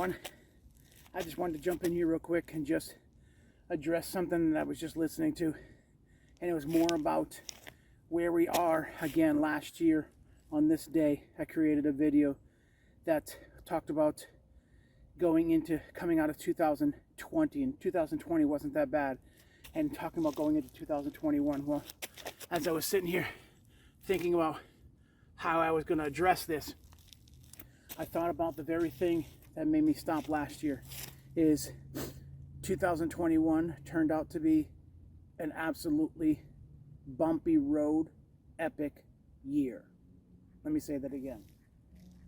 everyone. I just wanted to jump in here real quick and just address something that I was just listening to. And it was more about where we are. Again, last year on this day, I created a video that talked about coming out of 2020. And 2020 wasn't that bad. And talking about going into 2021. Well, as I was sitting here thinking about how I was going to address this, I thought about the very thing that made me stop last year. Is 2021 turned out to be an absolutely bumpy road, epic year. Let me say that again.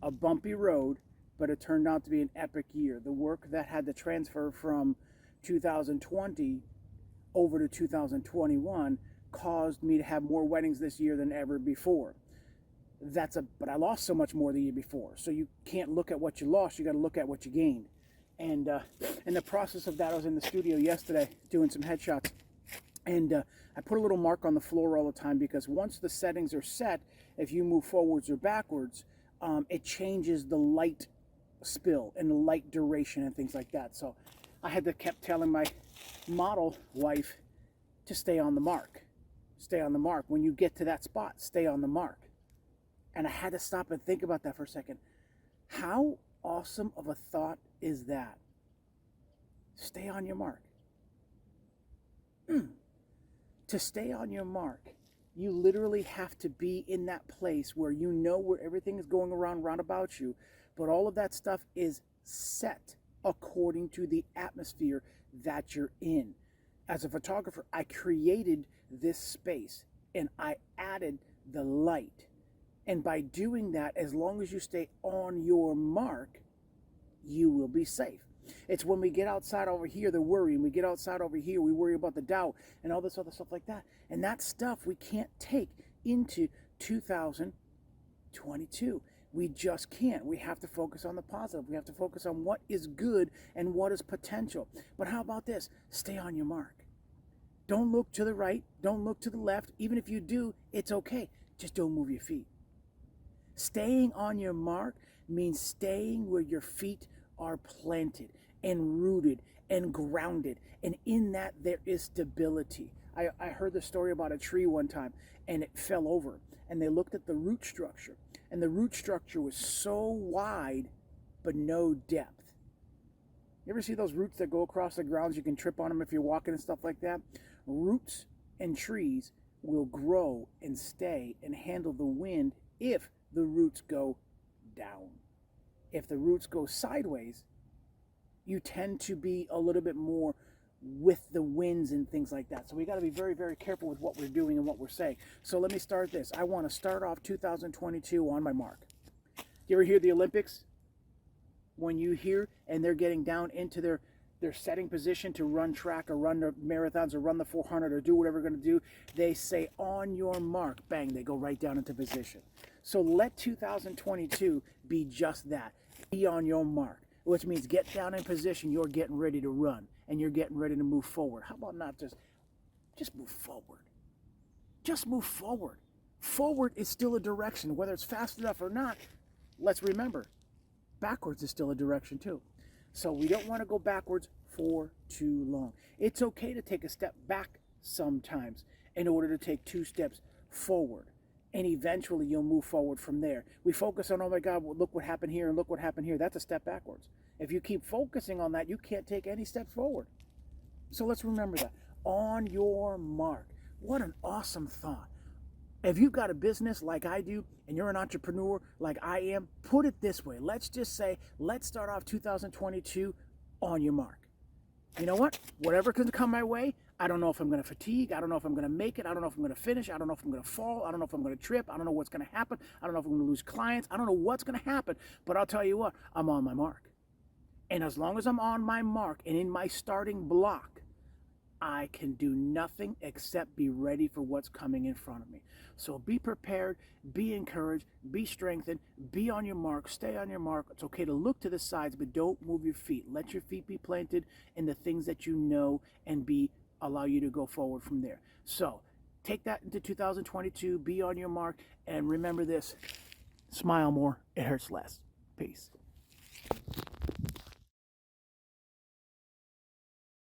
A bumpy road, but it turned out to be an epic year. The work that had to transfer from 2020 over to 2021 caused me to have more weddings this year than ever before. But I lost so much more the year before. So you can't look at what you lost, you got to look at what you gained. And in the process of that, I was in the studio yesterday doing some headshots. And I put a little mark on the floor all the time, because once the settings are set, if you move forwards or backwards, it changes the light spill and the light duration and things like that. So I had to kept telling my model wife to stay on the mark. Stay on the mark. When you get to that spot, stay on the mark. And I had to stop and think about that for a second. How awesome of a thought is that? Stay on your mark. To stay on your mark, you literally have to be in that place where you know where everything is going around about you, but all of that stuff is set according to the atmosphere that you're in. As a photographer, I created this space and I added the light. And by doing that, as long as you stay on your mark, you will be safe. It's when we get outside over here, the worry, and we get outside over here, we worry about the doubt and all this other stuff like that. And that stuff we can't take into 2022. We just can't. We have to focus on the positive. We have to focus on what is good and what is potential. But how about this? Stay on your mark. Don't look to the right. Don't look to the left. Even if you do, it's okay. Just don't move your feet. Staying on your mark means staying where your feet are planted and rooted and grounded. And in that, there is stability. I heard the story about a tree one time, and it fell over. And they looked at the root structure. And the root structure was so wide, but no depth. You ever see those roots that go across the ground? You can trip on them if you're walking and stuff like that. Roots and trees will grow and stay and handle the wind if the roots go down. If the roots go sideways, you tend to be a little bit more with the winds and things like that. So we got to be very, very careful with what we're doing and what we're saying. So let me start this. I want to start off 2022 on my mark. You ever hear the Olympics? When you hear and they're getting down into their setting position to run track or run the marathons or run the 400 or do whatever they're going to do, they say on your mark, bang, they go right down into position. So let 2022 be just that. Be on your mark, which means get down in position. You're getting ready to run and you're getting ready to move forward. How about not just move forward? Just move forward. Forward is still a direction, whether it's fast enough or not. Let's remember, backwards is still a direction too. So we don't want to go backwards for too long. It's okay to take a step back sometimes in order to take 2 steps forward. And eventually you'll move forward from there. We focus on, oh my God, look what happened here and look what happened here. That's a step backwards. If you keep focusing on that, you can't take any steps forward. So let's remember that. On your mark. What an awesome thought. If you've got a business like I do and you're an entrepreneur like I am, put it this way. Let's just say, let's start off 2022 on your mark. You know what? Whatever can come my way, I don't know if I'm going to fatigue. I don't know if I'm going to make it. I don't know if I'm going to finish. I don't know if I'm going to fall. I don't know if I'm going to trip. I don't know what's going to happen. I don't know if I'm going to lose clients. I don't know what's going to happen. But I'll tell you what, I'm on my mark. And as long as I'm on my mark and in my starting block, I can do nothing except be ready for what's coming in front of me. So be prepared, be encouraged, be strengthened, be on your mark, stay on your mark. It's okay to look to the sides, but don't move your feet. Let your feet be planted in the things that you know and allow you to go forward from there. So take that into 2022, be on your mark, and remember this, smile more, it hurts less. Peace.